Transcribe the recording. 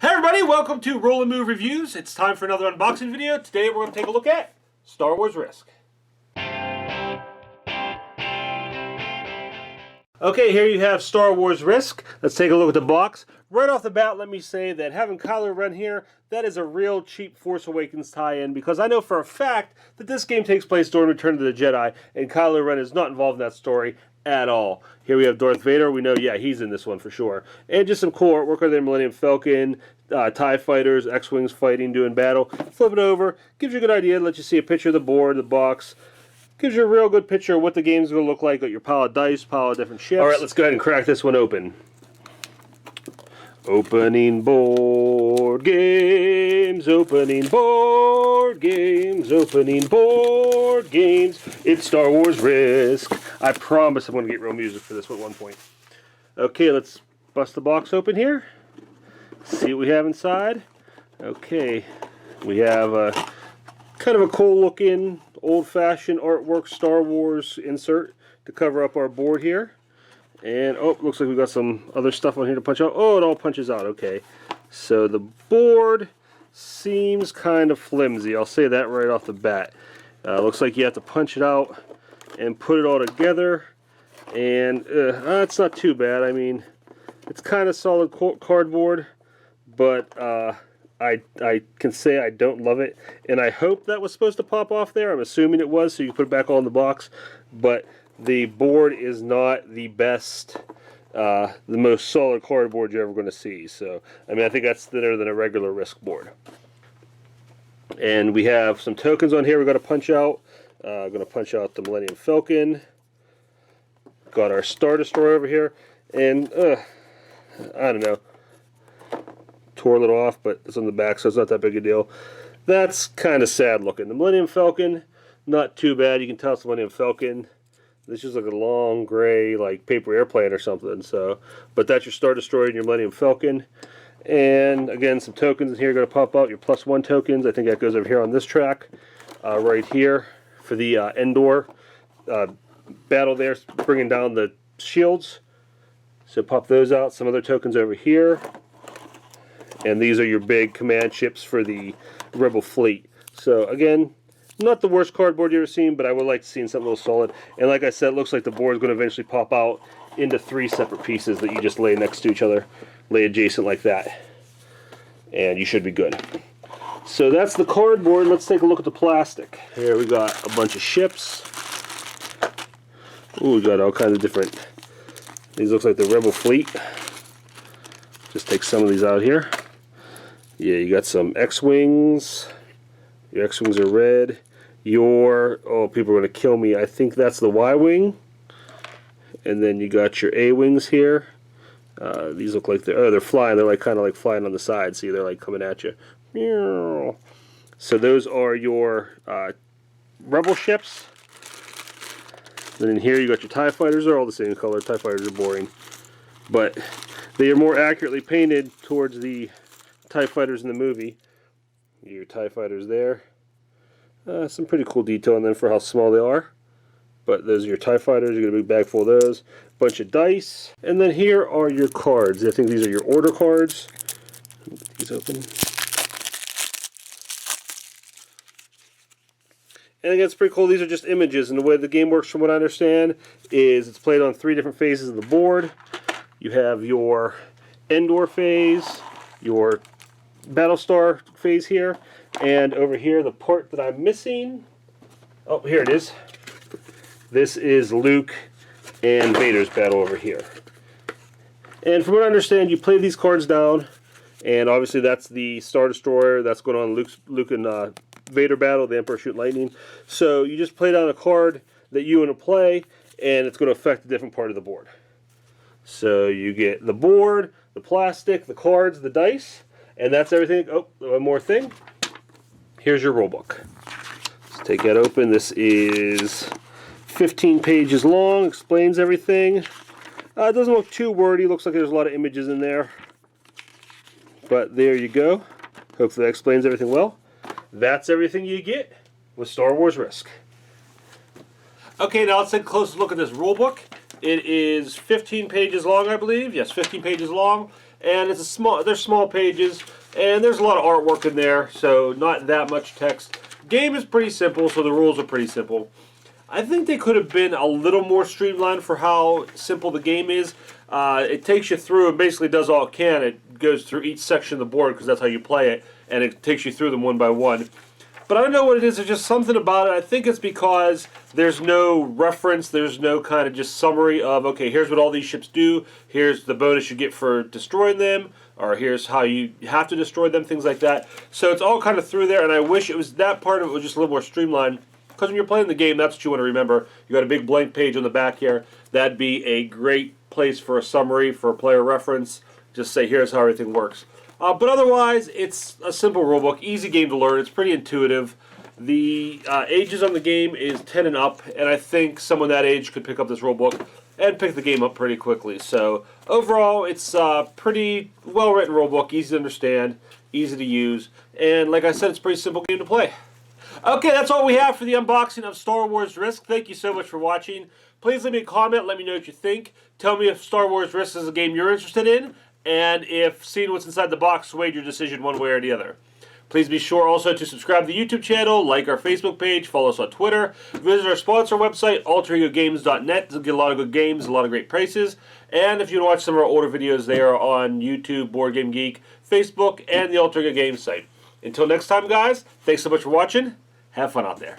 Hey everybody, welcome to Roll and Move Reviews. It's time for another unboxing video. Today we're going to take a look at Star Wars Risk. Okay, here you have Star Wars Risk. Let's take a look at the box. Right off the bat, let me say that having Kylo Ren here, that is a real cheap Force Awakens tie-in, because I know for a fact that this game takes place during Return of the Jedi, and Kylo Ren is not involved in that story at all. Here we have Darth Vader. We know, yeah, he's in this one for sure. And just some cool artwork on the Millennium Falcon, TIE fighters, X-Wings fighting, doing battle. Flip it over, gives you a good idea, lets you see a picture of the board, the box. Gives you a real good picture of what the game's going to look like. Got your pile of dice, pile of different ships. Alright, let's go ahead and crack this one open. Opening board games, opening board games, opening board games. It's Star Wars Risk. I promise I'm going to get real music for this one at one point. Okay, let's bust the box open here. See what we have inside. Okay, we have a kind of a cool looking, old-fashioned artwork Star Wars insert to cover up our board here. And, oh, looks like we got some other stuff on here to punch out. Oh, it all punches out, okay. So the board seems kind of flimsy. I'll say that right off the bat. Looks like you have to punch it out and put it all together. And it's not too bad. I mean, it's kind of solid cardboard, but I can say I don't love it. And I hope that was supposed to pop off there. I'm assuming it was, so you put it back all in the box. But the board is not the best, the most solid cardboard you're ever going to see. So, I mean, I think that's thinner than a regular Risk board. And we have some tokens on here we've got to punch out. Going to punch out the Millennium Falcon. Got our Star Destroyer over here. And, I don't know. Tore a little off, but it's on the back, so it's not that big a deal. That's kind of sad looking. The Millennium Falcon, not too bad. You can tell it's the Millennium Falcon. This is like a long gray, like paper airplane or something. So, but that's your Star Destroyer and your Millennium Falcon. And again, some tokens in here are going to pop out. Your +1 tokens. I think that goes over here on this track, right here for the Endor battle there, bringing down the shields. So pop those out. Some other tokens over here. And these are your big command ships for the Rebel fleet. So again, not the worst cardboard you've ever seen, but I would like to see something a little solid. And like I said, it looks like the board is going to eventually pop out into 3 separate pieces that you just lay next to each other, lay adjacent like that. And you should be good. So that's the cardboard. Let's take a look at the plastic. Here we got a bunch of ships. Ooh, we got all kinds of different. These looks like the Rebel fleet. Just take some of these out here. Yeah, you got some X-Wings. Your X-Wings are red. Oh, people are going to kill me. I think that's the Y-Wing. And then you got your A-Wings here. These look like they're flying. They're like kind of like flying on the side. See, they're like coming at you. So those are your Rebel ships. Then in here you got your TIE fighters. They're all the same color. TIE fighters are boring. But they are more accurately painted towards the TIE fighters in the movie. Your TIE fighters there. Some pretty cool detail on them for how small they are. But those are your TIE fighters. You get a big bag full of those. Bunch of dice. And then here are your cards. I think these are your order cards. Get these open. And again, it's pretty cool. These are just images. And the way the game works, from what I understand, is it's played on 3 different phases of the board. You have your Endor phase, your Battlestar phase here, and over here the part that I'm missing. Oh, here it is. This is Luke and Vader's battle over here. And from what I understand, you play these cards down, and obviously that's the Star Destroyer. That's going on Luke and Vader battle, the Emperor shooting lightning. So you just play down a card that you want to play, and it's going to affect a different part of the board. So you get the board, the plastic, the cards, the dice, and that's everything. Oh, one more thing. Here's your rulebook. Let's take that open. This is 15 pages long, explains everything. It doesn't look too wordy. Looks like there's a lot of images in there. But there you go. Hopefully that explains everything well. That's everything you get with Star Wars Risk. Okay, now let's take a closer look at this rulebook. It is 15 pages long, I believe. Yes, 15 pages long. and they're small pages, and there's a lot of artwork in there, so not that much text. Game is pretty simple, so the rules are pretty simple. I think they could have been a little more streamlined for how simple the game is. It takes you through and basically does all it can. It goes through each section of the board because that's how you play it, and it takes you through them one by one. But I don't know what it is. There's just something about it. I think it's because there's no reference. There's no kind of just summary of, okay, here's what all these ships do. Here's the bonus you get for destroying them. Or here's how you have to destroy them, things like that. So it's all kind of through there, and I wish it was that part of it was just a little more streamlined. Because when you're playing the game, that's what you want to remember. You got a big blank page on the back here. That'd be a great place for a summary, for a player reference. Just say, here's how everything works. But otherwise, it's a simple rulebook, easy game to learn. It's pretty intuitive. The ages on the game is 10 and up, and I think someone that age could pick up this rulebook and pick the game up pretty quickly. So overall, it's a pretty well-written rulebook, easy to understand, easy to use, and like I said, it's a pretty simple game to play. Okay, that's all we have for the unboxing of Star Wars Risk. Thank you so much for watching. Please leave me a comment, let me know what you think. Tell me if Star Wars Risk is a game you're interested in, and if seeing what's inside the box swayed your decision one way or the other. Please be sure also to subscribe to the YouTube channel, like our Facebook page, follow us on Twitter, visit our sponsor website, alteregogames.net, to get a lot of good games, a lot of great prices. And if you want to watch some of our older videos, they are on YouTube, Board Game Geek, Facebook, and the Alter Ego Games site. Until next time, guys, thanks so much for watching. Have fun out there.